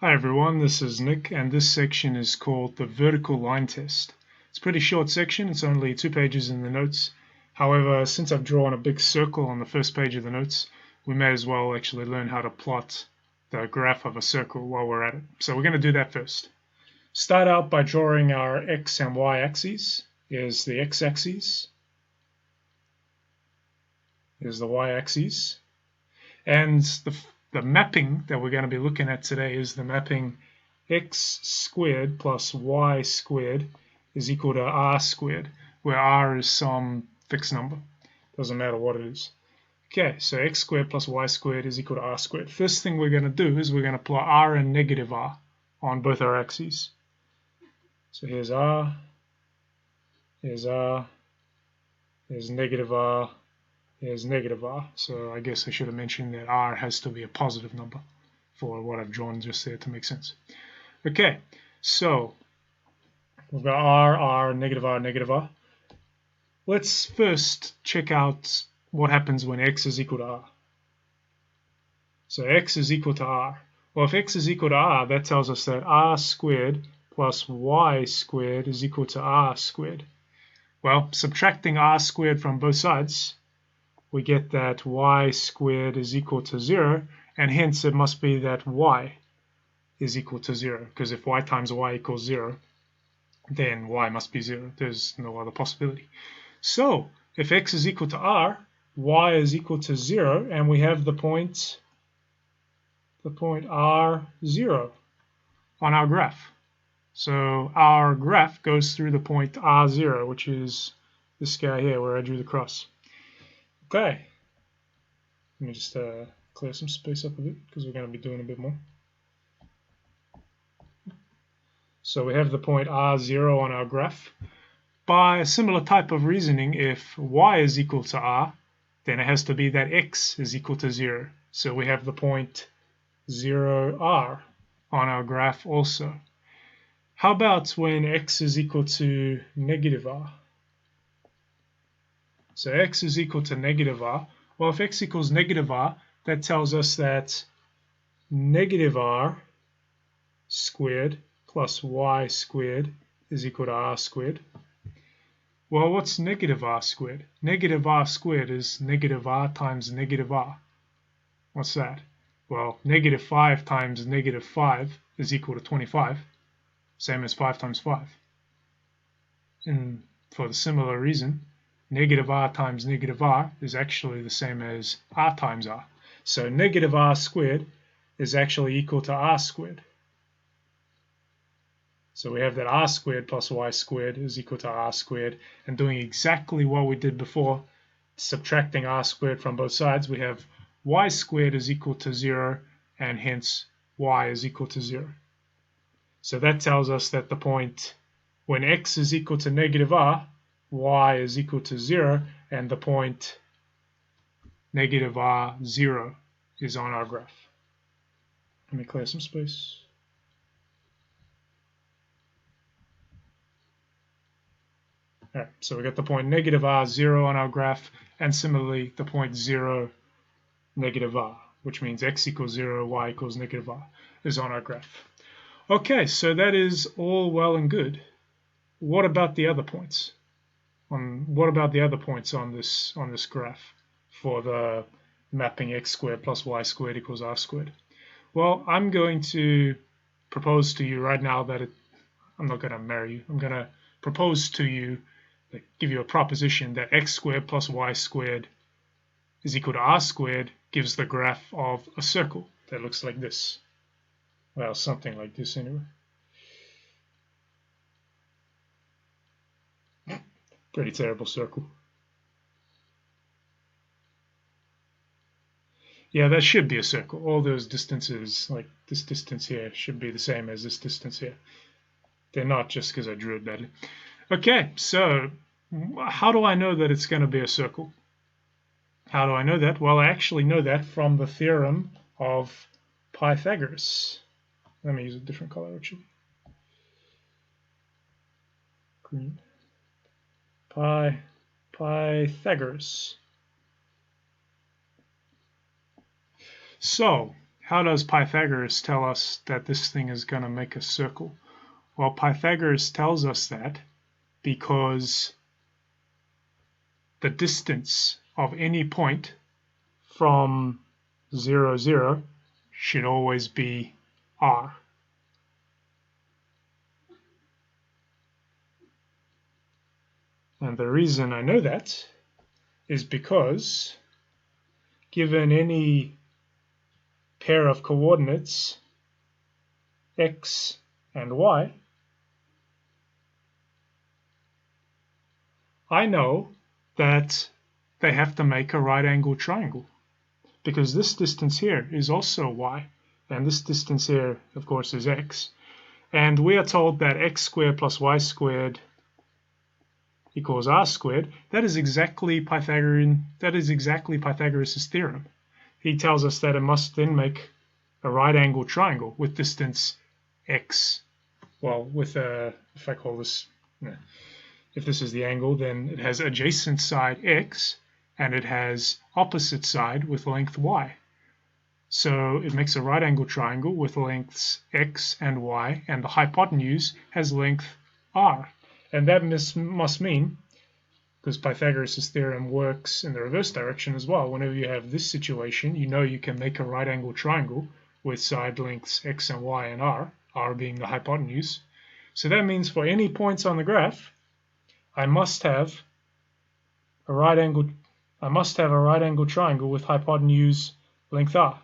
Hi everyone, this is Nick, and this section is called the vertical line test. It's a pretty short section, it's only 2 pages in the notes. However, since I've drawn a big circle on the first page of the notes, we may as well actually learn how to plot the graph of a circle while we're at it. So we're going to do that first. Start out by drawing our x and y axes. Here's the x-axis. Here's the y-axis. And the mapping that we're going to be looking at today is the mapping x squared plus y squared is equal to r squared, where r is some fixed number. Doesn't matter what it is. Okay, so x squared plus y squared is equal to r squared. First thing we're going to do is we're going to plot r and negative r on both our axes. So here's r, here's negative r, is negative r, so I guess I should have mentioned that r has to be a positive number for what I've drawn just there to make sense. Okay, so we've got r, negative r, negative r. Let's first check out what happens when x is equal to r. So x is equal to r. Well, if x is equal to r, that tells us that r squared plus y squared is equal to r squared. Well, subtracting r squared from both sides, we get that y squared is equal to 0, and hence it must be that y is equal to 0, because if y times y equals 0, then y must be 0. There's no other possibility. So if x is equal to r, y is equal to 0, and we have the point r0 on our graph. So our graph goes through the point r0, which is this guy here where I drew the cross. Okay, let me just clear some space up a bit because we're going to be doing a bit more. So we have the point r0 on our graph. By a similar type of reasoning, if y is equal to r, then it has to be that x is equal to 0. So we have the point 0r on our graph also. How about when x is equal to negative r? So x is equal to negative r. Well, if x equals negative r, that tells us that negative r squared plus y squared is equal to r squared. Well, what's negative r squared? Negative r squared is negative r times negative r. What's that? Well, negative 5 times negative 5 is equal to 25, same as 5 times 5. And for the similar reason, negative r times negative r is actually the same as r times r. So negative r squared is actually equal to r squared. So we have that r squared plus y squared is equal to r squared. And doing exactly what we did before, subtracting r squared from both sides, we have y squared is equal to 0, and hence y is equal to 0. So that tells us that the point when x is equal to negative r, y is equal to 0, and the point negative r0 is on our graph. Let me clear some space. All right, so we got the point negative r0 on our graph, and similarly the point 0, negative r, which means x equals 0, y equals negative r, is on our graph. Okay, so that is all well and good. What about the other points? What about the other points on this graph for the mapping x squared plus y squared equals r squared? Well, I'm going to propose to you right now that I'm not going to marry you. I'm going to propose to you, give you a proposition that x squared plus y squared is equal to r squared gives the graph of a circle that looks like this. Well, something like this anyway. Pretty terrible circle. Yeah, that should be a circle. All those distances, like this distance here, should be the same as this distance here. They're not just because I drew it badly. Okay, so how do I know that it's going to be a circle? How do I know that? Well, I actually know that from the theorem of Pythagoras. Let me use a different color actually. Green. Pythagoras. So, how does Pythagoras tell us that this thing is going to make a circle? Well, Pythagoras tells us that because the distance of any point from 0, 0 should always be r. And the reason I know that is because given any pair of coordinates x and y, I know that they have to make a right-angled triangle, because this distance here is also y, and this distance here, of course, is x. And we are told that x squared plus y squared equals r squared. That is exactly Pythagorean. That is exactly Pythagoras' theorem. He tells us that it must then make a right-angled triangle with distance x. Well, with if I call this, if this is the angle, then it has adjacent side x and it has opposite side with length y. So it makes a right-angled triangle with lengths x and y, and the hypotenuse has length r. And that must mean, because Pythagoras' theorem works in the reverse direction as well, whenever you have this situation, you know you can make a right-angled triangle with side lengths x and y and r being the hypotenuse. So that means for any points on the graph, I must have a right-angled triangle with hypotenuse length r.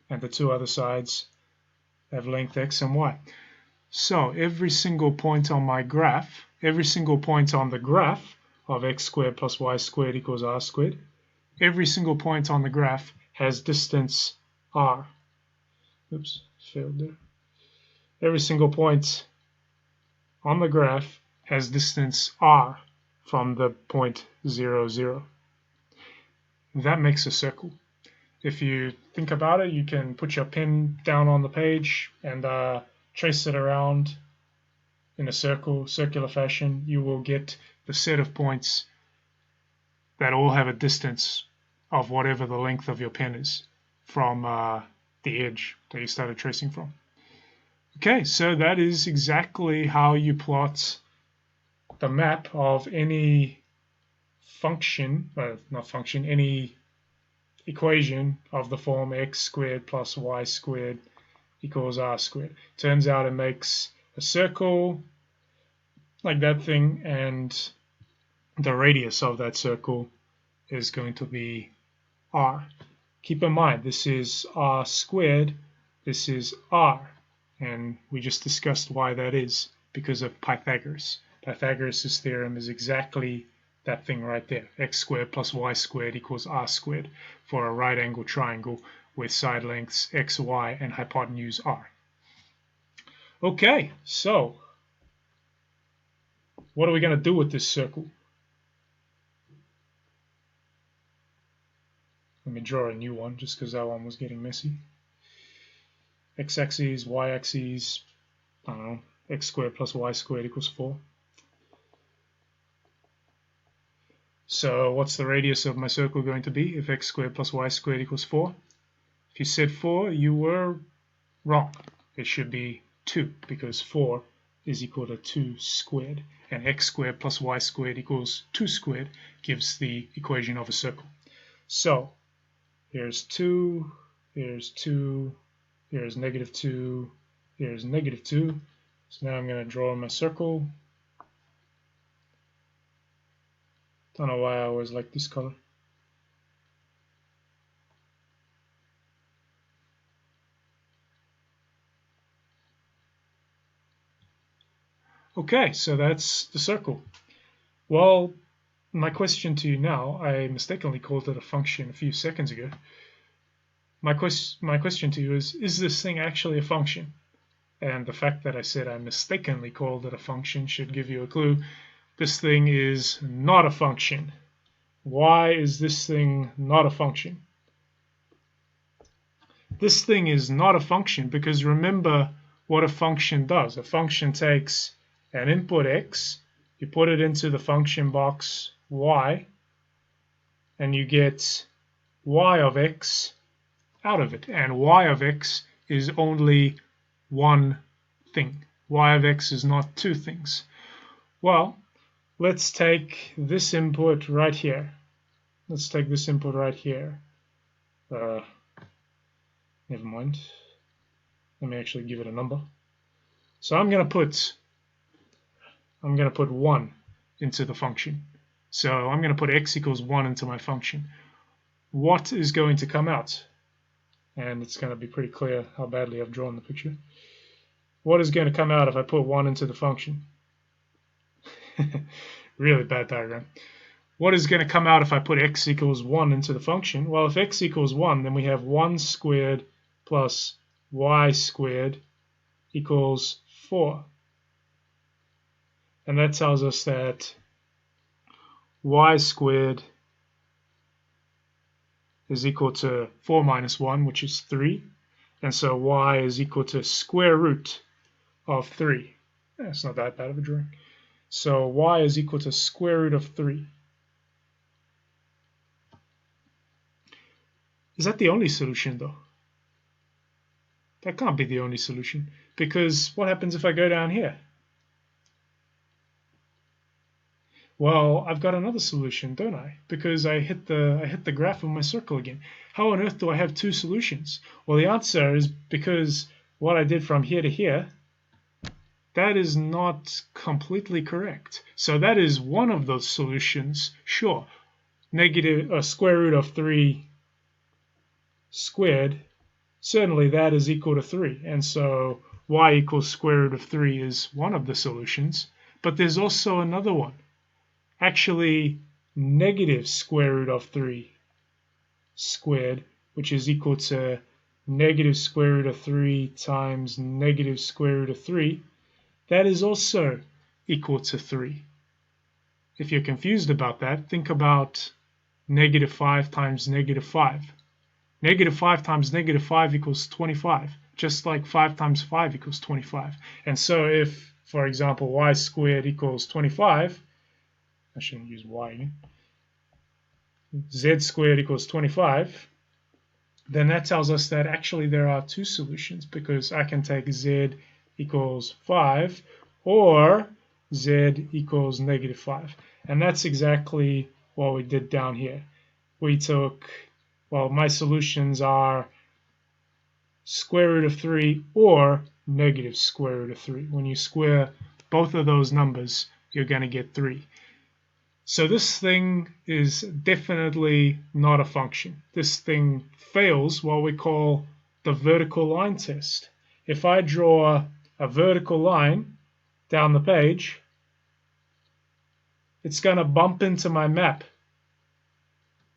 And the two other sides have length x and y. So every single point on my graph, every single point on the graph of x squared plus y squared equals r squared, every single point on the graph has distance r. Oops, failed there. Every single point on the graph has distance r from the point 0, 0. That makes a circle. If you think about it, you can put your pen down on the page and trace it around in a circular fashion. You will get the set of points that all have a distance of whatever the length of your pen is from the edge that you started tracing from. Okay, so that is exactly how you plot the map of any function, any equation of the form x squared plus y squared equals r squared. Turns out it makes a circle like that thing, and the radius of that circle is going to be r. Keep in mind, this is r squared, this is r, and we just discussed why that is, because of Pythagoras. Pythagoras' theorem is exactly that thing right there. X squared plus y squared equals r squared for a right-angled triangle with side lengths x, y, and hypotenuse r. Okay, so what are we going to do with this circle? Let me draw a new one just because that one was getting messy. X-axis, y-axis, I don't know, x squared plus y squared equals 4. So what's the radius of my circle going to be if x squared plus y squared equals 4? If you said 4, you were wrong. It should be 2, because 4 is equal to 2 squared. And x squared plus y squared equals 2 squared gives the equation of a circle. So here's 2, here's 2, here's negative 2, here's negative 2. So now I'm going to draw my circle. Don't know why I always like this color. Okay, so that's the circle. Well, my question to you now, I mistakenly called it a function a few seconds ago. My question to you is this thing actually a function? And the fact that I said I mistakenly called it a function should give you a clue. This thing is not a function. Why is this thing not a function? This thing is not a function because remember what a function does. A function takes an input x, you put it into the function box y, and you get y of x out of it. And y of x is only one thing. Y of x is not two things. Well, let's take this input right here. Let's take this input right here. Never mind. Let me actually give it a number. So I'm going to put 1 into the function. So I'm going to put x equals 1 into my function. What is going to come out? And it's going to be pretty clear how badly I've drawn the picture. What is going to come out if I put 1 into the function? Really bad diagram. What is going to come out if I put x equals 1 into the function? Well, if x equals 1, then we have 1 squared plus y squared equals 4. And that tells us that y squared is equal to 4 minus 1, which is 3. And so y is equal to square root of 3. That's not that bad of a drawing. So y is equal to square root of 3. Is that the only solution, though? That can't be the only solution, because what happens if I go down here? Well, I've got another solution, don't I? Because I hit the graph of my circle again. How on earth do I have two solutions? Well, the answer is because what I did from here to here, that is not completely correct. So that is one of those solutions, sure. Square root of 3 squared, certainly that is equal to 3. And so y equals square root of 3 is one of the solutions. But there's also another one. Actually, negative square root of 3 squared, which is equal to negative square root of 3 times negative square root of 3, that is also equal to 3. If you're confused about that, think about negative 5 times negative 5. Negative 5 times negative 5 equals 25, just like 5 times 5 equals 25. And so if, for example, y squared equals 25, I shouldn't use y again, z squared equals 25, then that tells us that actually there are two solutions, because I can take z equals 5 or z equals negative 5. And that's exactly what we did down here. We took, well, my solutions are square root of 3 or negative square root of 3. When you square both of those numbers, you're going to get 3. So this thing is definitely not a function. This thing fails what we call the vertical line test. If I draw a vertical line down the page, it's going to bump into my map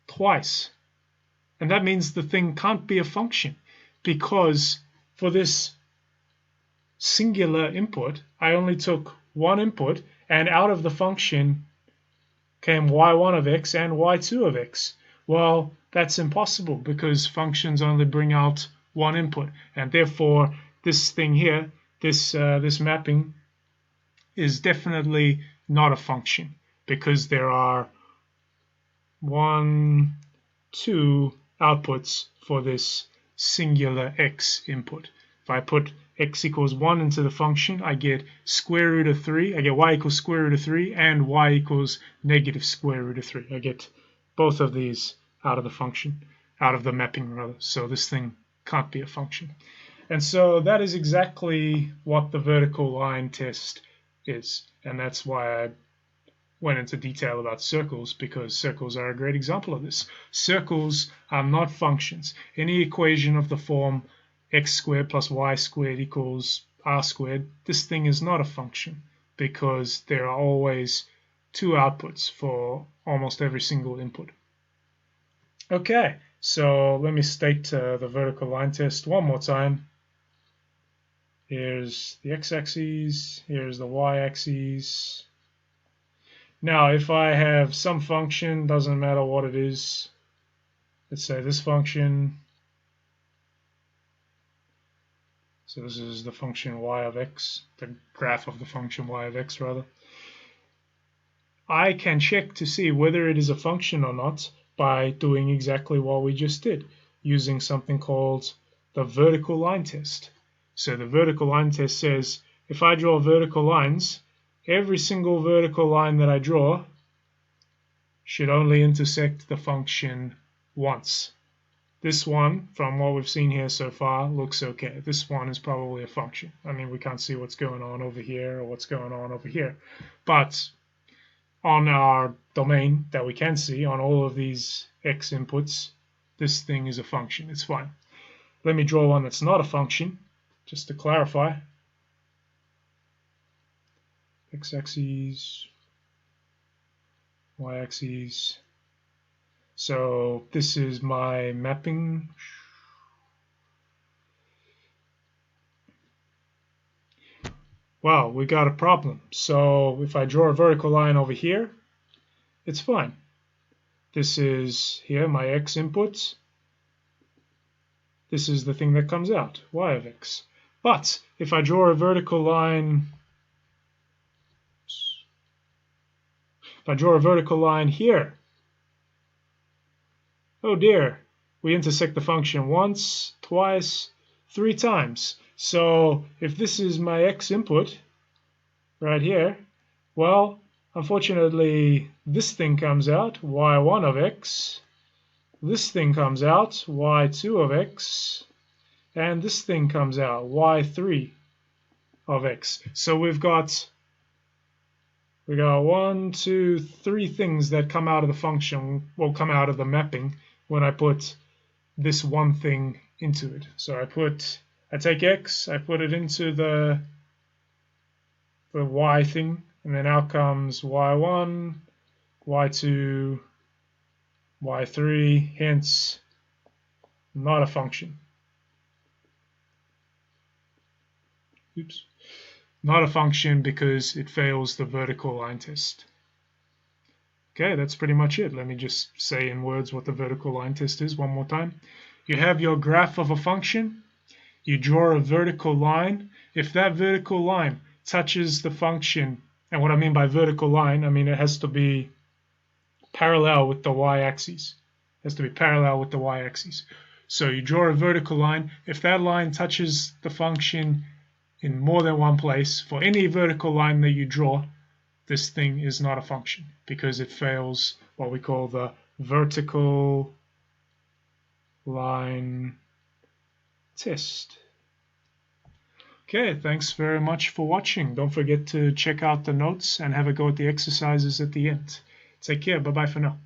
twice. And that means the thing can't be a function, because for this singular input, I only took one input, and out of the function came y1 of x and y2 of x. Well, that's impossible, because functions only bring out one input, and therefore this thing here, this mapping, is definitely not a function, because there are 1, 2 outputs for this singular x input. If I put x equals 1 into the function, I get square root of 3. I get y equals square root of 3 and y equals negative square root of 3. I get both of these out of the function, out of the mapping rather. So this thing can't be a function. And so that is exactly what the vertical line test is. And that's why I went into detail about circles, because circles are a great example of this. Circles are not functions. Any equation of the form x squared plus y squared equals r squared, this thing is not a function, because there are always two outputs for almost every single input. Okay, so let me state the vertical line test one more time. Here's the x-axis, here's the y-axis. Now, if I have some function, doesn't matter what it is, let's say this function. So this is the function y of x, the graph of the function y of x rather. I can check to see whether it is a function or not by doing exactly what we just did, using something called the vertical line test. So the vertical line test says if I draw vertical lines, every single vertical line that I draw should only intersect the function once. This one, from what we've seen here so far, looks okay. This one is probably a function. I mean, we can't see what's going on over here or what's going on over here. But on our domain that we can see, on all of these x inputs, this thing is a function. It's fine. Let me draw one that's not a function, just to clarify. X-axis, y-axis. So this is my mapping. Well, we got a problem. So if I draw a vertical line over here, it's fine. This is here my x inputs. This is the thing that comes out, y of x. But if I draw a vertical line, here, oh dear, we intersect the function once, twice, 3 times. So if this is my x input right here, well, unfortunately, this thing comes out, y1 of x. This thing comes out, y2 of x. And this thing comes out, y3 of x. So we've got 1, 2, 3 things that come out of the function, will come out of the mapping when I put this one thing into it. So I take x, I put it into the y thing, and then out comes y1, y2, y3, hence not a function. Oops. Not a function because it fails the vertical line test. Okay, that's pretty much it. Let me just say in words what the vertical line test is one more time. You have your graph of a function. You draw a vertical line. If that vertical line touches the function, and what I mean by vertical line, I mean it has to be parallel with the y-axis. It has to be parallel with the y-axis. So you draw a vertical line. If that line touches the function in more than one place, for any vertical line that you draw, this thing is not a function because it fails what we call the vertical line test. Okay, thanks very much for watching. Don't forget to check out the notes and have a go at the exercises at the end. Take care. Bye-bye for now.